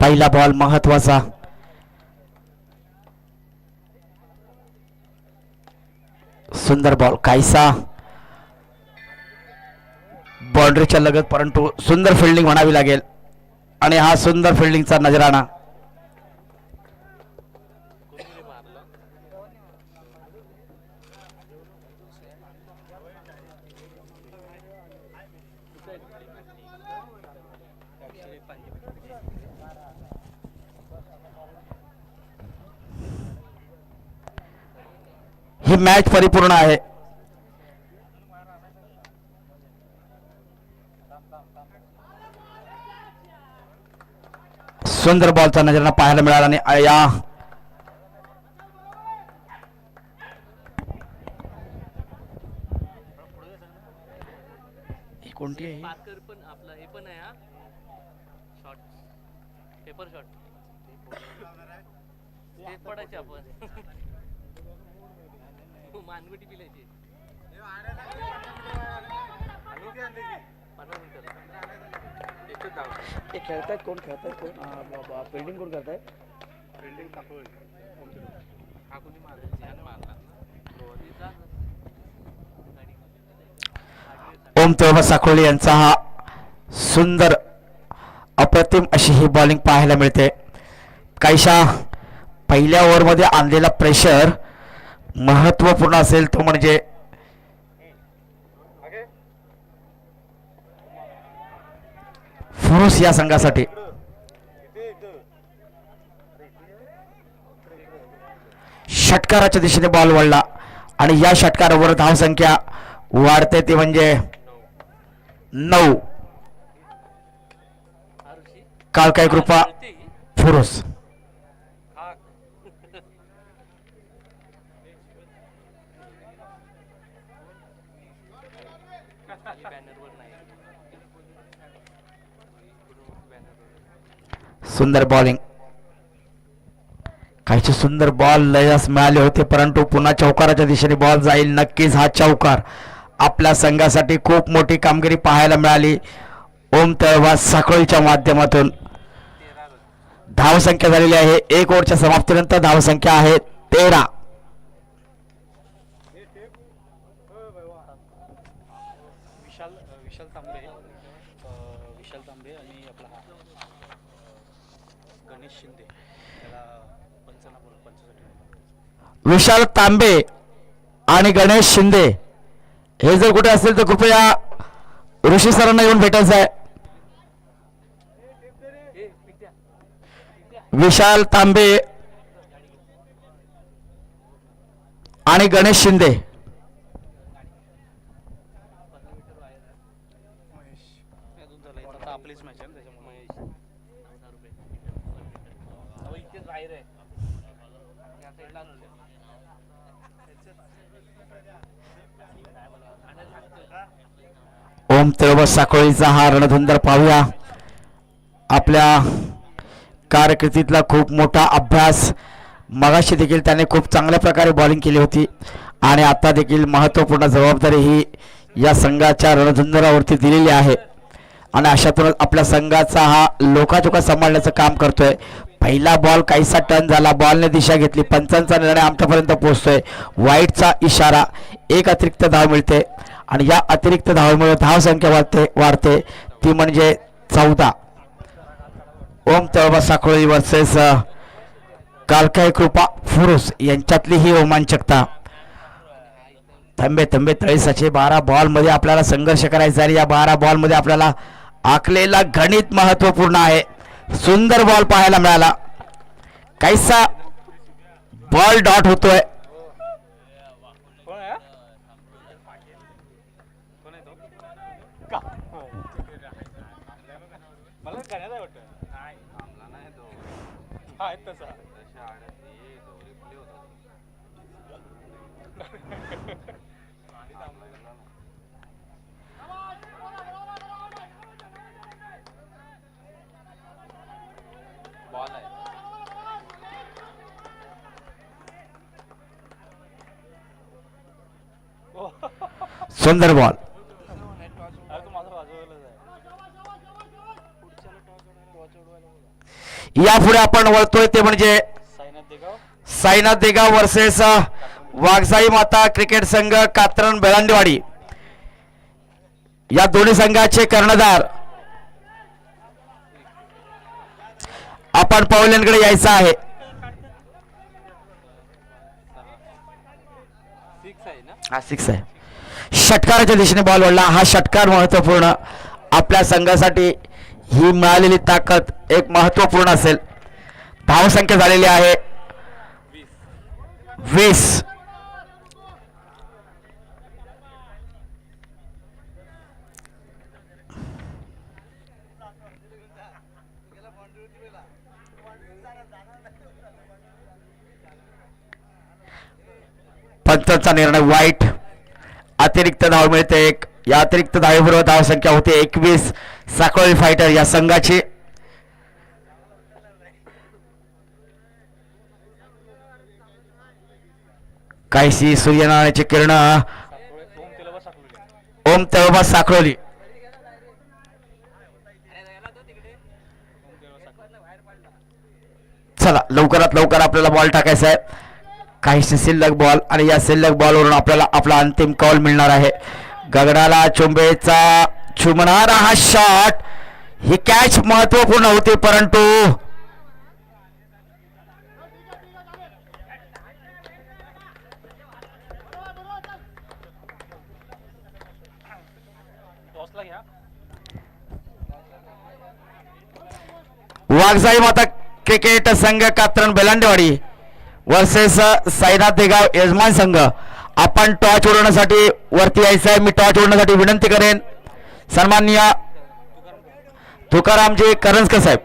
पहिला बॉल महत्वाचा. सुंदर बॉल काहीसा बाउंड्रीच्या लगत, परंतु सुंदर फिल्डिंग म्हणावी लागेल आणि हा सुंदर फिल्डिंगचा नजराणा. ही मॅच परिपूर्ण आहे. सुंदर बॉलचा नजराणा पाहायला मिळाला आणि या कोणती आहे पण आपला हे पण आहे हा शॉट पेपर शॉट तेच पडायचे आपण मानगुटी पिलायची. ते खेळतायत कोण कोण फिल्डिंग कोण करतायत. ओम तेव्हा साखोली यांचा हा सुंदर अप्रतिम अशी ही बॉलिंग पाहायला मिळते. काहीशा पहिल्या ओव्हरमध्ये आणलेला प्रेशर महत्वपूर्ण असेल तो म्हणजे फुरुस या संघासाठी. षटकाराच्या दिशेने बॉल वळला आणि या षटकारावर धावसंख्या वाढते ती म्हणजे 9. काळकाय कृपा फुरुस. सुंदर बॉलिंग. काहीचे सुंदर बॉल लयस मिळाले होते, परंतु पुन्हा चौकाराच्या दिशेने बॉल जाईल. नक्कीच हा चौकार आपल्या संघासाठी खूप मोठी कामगिरी पाहायला मिळाली. ओम तळवा साखळीच्या माध्यमातून धावसंख्या झालेली आहे. 1 ओव्हरच्या समाप्तीनंतर धावसंख्या आहे 13. विशाल तांबे आणि गणेश शिंदे हे जर कुठे असेल तर कृपया ऋषी सरांना येऊन भेटायचं आहे. विशाल तांबे आणि गणेश शिंदे. ओम तेव्हा साखळीचा हा रणधुंदर पाहूया. आपल्या कारकिर्दीतला खूप मोठा अभ्यास. मगाशी देखील त्याने खूप चांगल्या प्रकारे बॉलिंग केली होती आणि आता देखील महत्त्वपूर्ण जबाबदारी ही या संघाच्या रणधुंदरावरती दिलेली आहे आणि अशातूनच आपल्या संघाचा हा लोकाचोका सांभाळण्याचं काम करतोय. पहिला बॉल काहीसा टर्न झाला, बॉलने दिशा घेतली, पंचांचा निर्णय आमच्यापर्यंत पोहोचतोय. वाईटचा इशारा, 1 अतिरिक्त धाव मिळते आणि या अतिरिक्त धावामुळे धावसंख्या वाढते ती म्हणजे 14. ओम तळबा साखोळी वर्सेस कालकाय कृपा फुरुस यांच्यातली ही रोमांचकता. तंबे तळीसाचे 12 बॉलमध्ये आपल्याला संघर्ष करायचा आहे. या 12 बॉलमध्ये आपल्याला आखलेला गणित महत्वपूर्ण आहे. सुंदर बॉल पाहायला मिळाला. काहीसा बॉल डॉट होतोय. सुंदर बॉल. यापुढे आपण वळतोय ते म्हणजे साईनाथ देगाव वर्सेस वाघजाई माता क्रिकेट संघ कात्रण बेलांडेवाडी. या दोन्ही संघाचे कर्णधार आपण पाहुण्यांकडे यायचं आहे. हा 6 आहे. षटकाराच्या दिशेने बॉल वळला. हा षटकार महत्वपूर्ण. आपल्या संघासाठी ही मिळालेली ताकद एक महत्वपूर्ण असेल. धावसंख्या झालेली आहे 20. पंचांचा निर्णय वाईट. अतिरिक्त धाव मिळते एक. या अतिरिक्त धावेबरोबर धावसंख्या होते 21. साकोळी फायटर या संघाची. काहीशी सूर्यनारायणाची किरण ओम तेळोबा साखळोली. चला लवकरात लवकर आपल्याला बॉल टाकायचा आहे. काहीशी शिल्लक बॉल आणि या शिल्लक बॉलवरून आपल्याला आपला अंतिम कॉल मिळणार आहे. गगनाला चुंबेचा चुमणारा हा शॉट. ही कॅच महत्वपूर्ण होती परंतु वाघजाई माता क्रिकेट संघ कात्रण बेलांडेवाडी वर्सेस साईनाथ देगाव यजमान संघ. आपण टॉच उडवण्यासाठी वरती यायचं आहे. मी टॉच उडवण्यासाठी विनंती करेन सन्माननीय तुकारामजी करंजकर साहेब.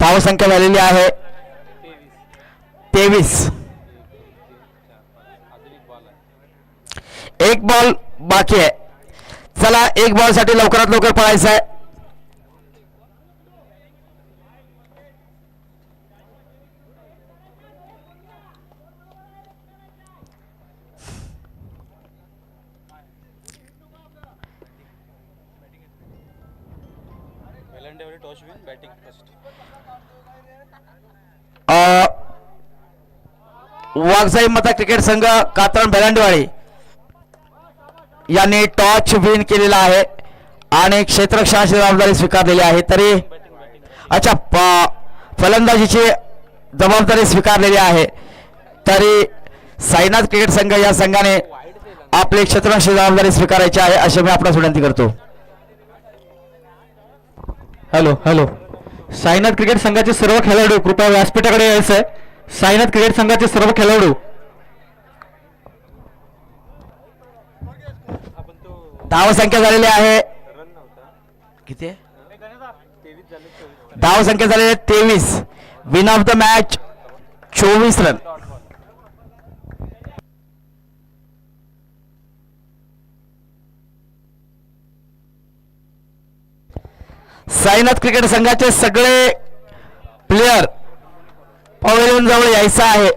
धावसंख्या झालेली आहे 23. एक बॉल बाकी आहे. चला एक बॉल साठी लवकरात लवकर पळायचं आहे. वाघजाई माता क्रिकेट संघ कात्रण बेलांडेवाडी यांनी टॉच विन केलेला आहे आणि क्षेत्ररक्षणाची जबाबदारी स्वीकारलेली आहे. तरी अच्छा फलंदाजीची जबाबदारी स्वीकारलेली आहे. तरी साईनाथ क्रिकेट संघ या संघाने आपली क्षेत्ररक्षणाची जबाबदारी स्वीकारायची आहे अशी मी आपणास विनंती करतो. Hello hello. साईनाथ क्रिकेट संघाचे सर्व खेळाडू कृपया व्यासपीठाकडे यायचं आहे. साईनाथ क्रिकेट संघाचे सर्व खेळाडू. धावसंख्या झालेली आहे किती? धावसंख्या झालेली आहे 23. Win of the match 24 run. Sainath cricket संघाचे सगळे प्लेयर पवेलियन जवळ यायचं आहे.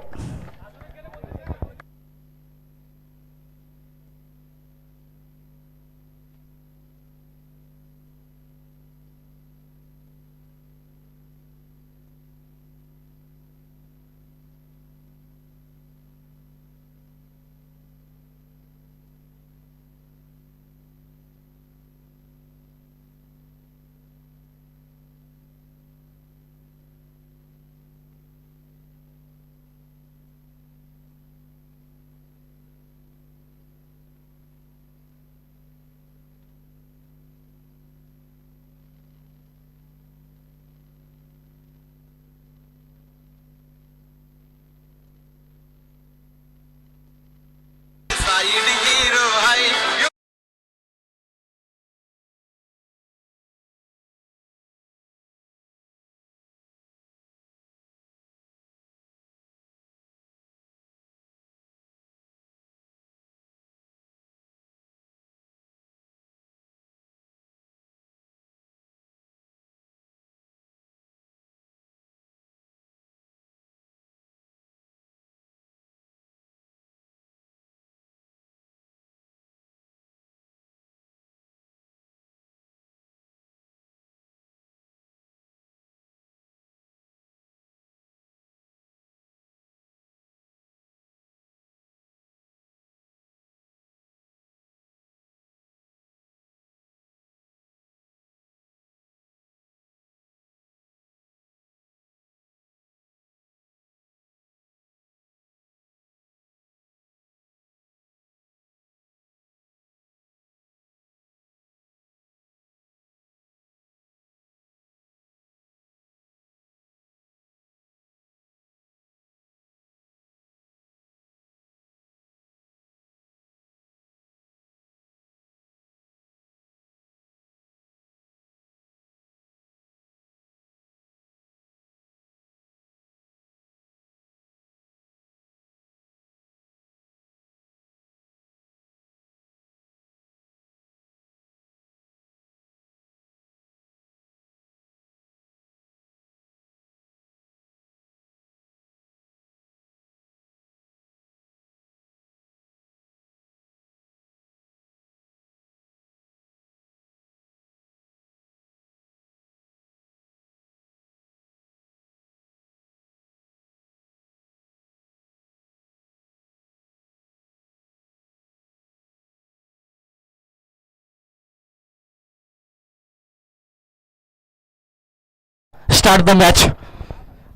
Start the match.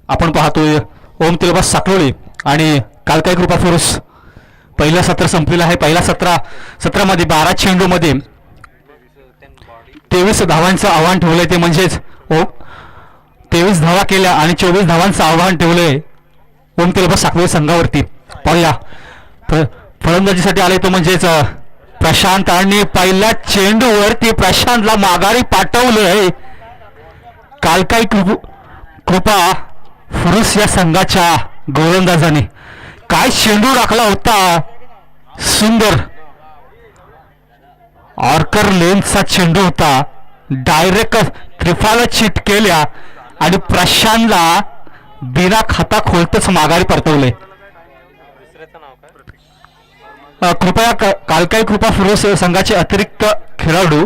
आपण पाहतोय ओम तिलबास साकलोळे आणि कालकाई कृपा फुरुस. पहिलं सत्र संपलेलं आहे. पहिल्या सत्रामध्ये 12 चेंडूमध्ये 23 धावांचं आव्हान ठेवलंय. ते म्हणजेच 23 धावा केल्या आणि 24 धावांचं आव्हान ठेवलंय ओम तिलबास साकलोळे संघावरती. पाहूया फलंदाजीसाठी आले तो म्हणजेच प्रशांत आणि पहिल्या चेंडूवरती प्रशांतला माघारी पाठवलंय कालकाई कृपा फुरुस या संघाच्या गोलंदाजाने. काय चेंडू राखला होता. सुंदर ऑर्कर लेन्सचा चेंडू होता. डायरेक्ट त्रिफाला चिट केल्या आणि प्रशांतला बिना खाता खोलतच माघारी परतवले. कृपया कालकाई कृपा फुरुस संघाचे अतिरिक्त खेळाडू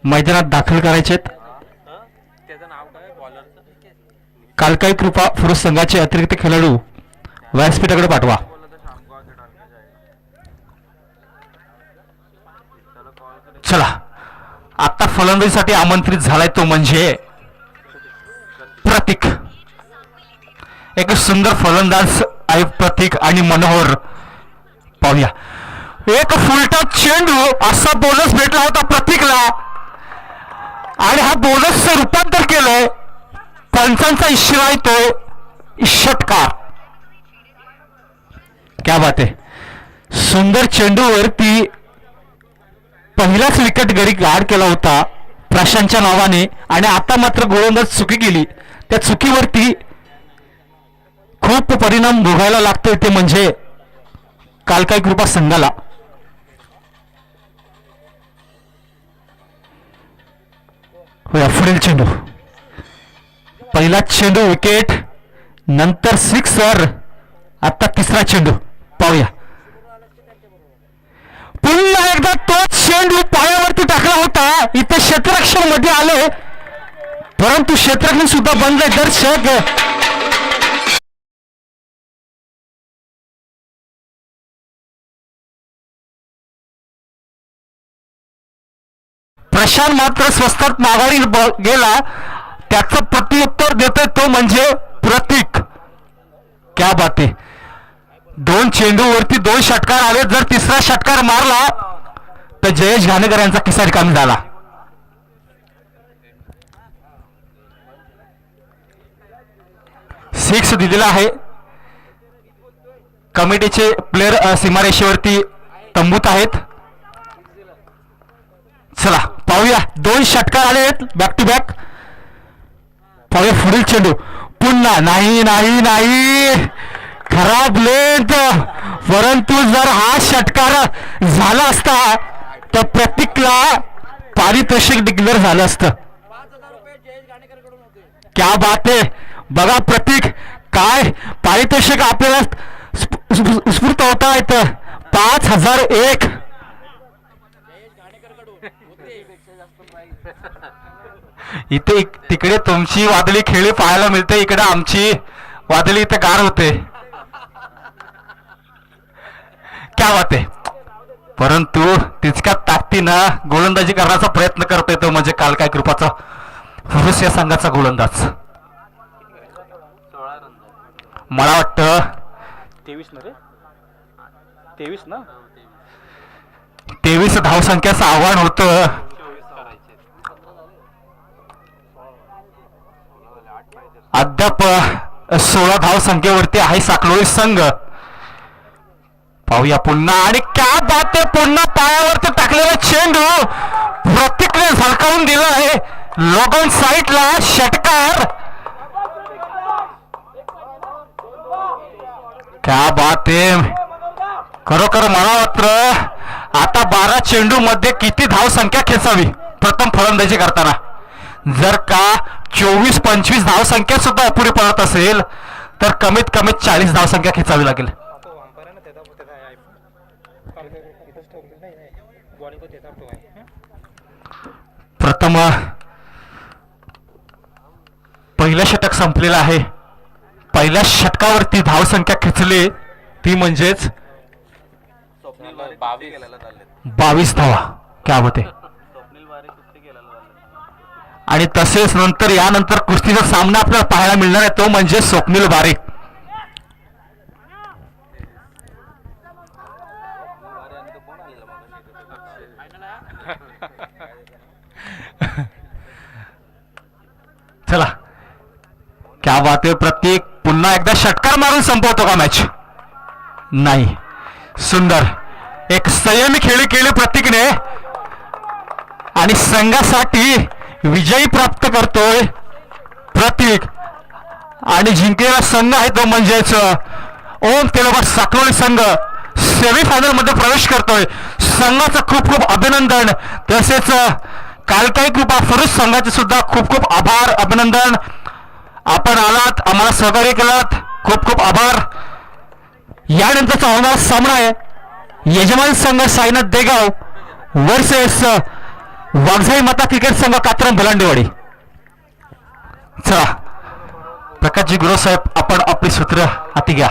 मैदानात दाखल करायचेत. कालकाई कृपा फुरुस संघाचे अतिरिक्त खेळाडू व्यासपीठाकडे पाठवा. चला आता फलंदाजीसाठी आमंत्रित झालाय तो म्हणजे प्रतीक. एक सुंदर फलंदाज आहे प्रतीक आणि मनोहर. पाहूया एक फुलटॉस चेंडू असा बोनस भेटला होता प्रतीकला आणि हा बोनसचं रूपांतर केलंय. पंचांचा इशारा आहे तो षटकार. क्या बात आहे. सुंदर चेंडूवरती पहिलाच विकेट गडी गाड केला होता प्रशांतच्या नावाने आणि आता मात्र गोलंदाज चुकी केली. त्या चुकीवरती खूप परिणाम भोगायला लागतोय ते म्हणजे कालकाई कृपा संघाला. पुढील चेंडू पहिला चेंडू विकेट नंतर सिक्सर. आता तिसरा चेंडू पाहूया. पुन्हा एकदा तो चेंडू पायावरती टाकला होता. इथे क्षेत्ररक्षण मध्ये आले परंतु क्षेत्ररक्षण सुद्धा बंद आहे. दर्शक प्रशांत मात्र स्वस्तात माघारी गेला. त्याचं प्रत्युत्तर देतोय तो म्हणजे प्रतीक. क्या बात आहे. 2 चेंडूवरती 2 षटकार आले. जर तिसरा षटकार मारला तर जयेश घाणेकर यांचा किस्सा रिकामी झाला. सिक्स दिलेला आहे. कमिटीचे प्लेयर सीमारेषेवरती तंबूत आहेत. चला पाहूया 2 षटकार आले बॅक टू बॅक. पाहूया पुढील चेंडू. पुन्हा नाही नाही नाही खराब लेंथ. परंतु जर हा षटकार झाला असता तर प्रतीकला पारितोषिक डिक्लेअर झालं असतं. क्या बात आहे. बघा प्रतीक काय पारितोषिक आपल्याला स्फूर्त होता येतं. 5001. इथे तिकडे तुमची वादळी खेळी पाहायला मिळते. इकडे आमची वादळी इथे गार होते. क्या बात आहे. परंतु तितक्या ताकदीनं गोलंदाजी करण्याचा प्रयत्न करतोय तो म्हणजे कालकाई कृपाचा फुरुस या संघाचा गोलंदाज. मला वाटतं 23 धावसंख्याचं आव्हान होतं. अद्याप 16 धावसंख्येवरती आहे साकलोळी संघ. पाहूया पुन्हा आणि क्या बात आहे. पुन्हा पायावरती टाकलेला चेंडू प्रतीकने झळकावून दिला आहे. लॉगॉन साईडला षटकार. क्या बात आहे. खरोखर मला वाटतं आता 12 चेंडू मध्ये किती धावसंख्या खेचावी प्रथम फलंदाजी करताना. जर का 24-25 धावसंख्या सुद्धा अपुरी पडत असेल तर कमीत कमी 40 धावसंख्या खेचावी लागेल. प्रथम पहिलं षटक संपलेलं आहे. पहिल्या षटकावरती धावसंख्या खेचली ती म्हणजेच 22 धावा. क्या होते आणि तसेच नंतर यानंतर कुस्तीचा सामना आपल्याला पाहायला मिळणार आहे तो म्हणजे स्वप्नील बारीक. चला क्या बात आहे. प्रत्येक पुन्हा एकदा षटकार मारून संपवतो का मॅच? नाही. सुंदर एक संयमी खेळी केली प्रतीकने आणि संघासाठी विजयी प्राप्त करतोय प्रतीक. आणि जिंकलेला संघ आहे तो म्हणजेच ओम तेलबट साखरोली संघ सेमीफायनल मध्ये प्रवेश करतोय. संघाचं खूप खूप अभिनंदन. तसेच कालकाई कृपा फरुज संघाचे सुद्धा खूप खूप आभार अभिनंदन. आपण आलात, आम्हाला सहकार्य केलात, खूप खूप आभार. यानंतरचा होणारा सामना आहे यजमान संघ साईनाथ देगाव वर्सेस वाघजाई माता क्रिकेट संघ कात्रम भलांडेवाडी. चला प्रकाशजी गुरु साहेब आपण आपली सूत्र हाती घ्या.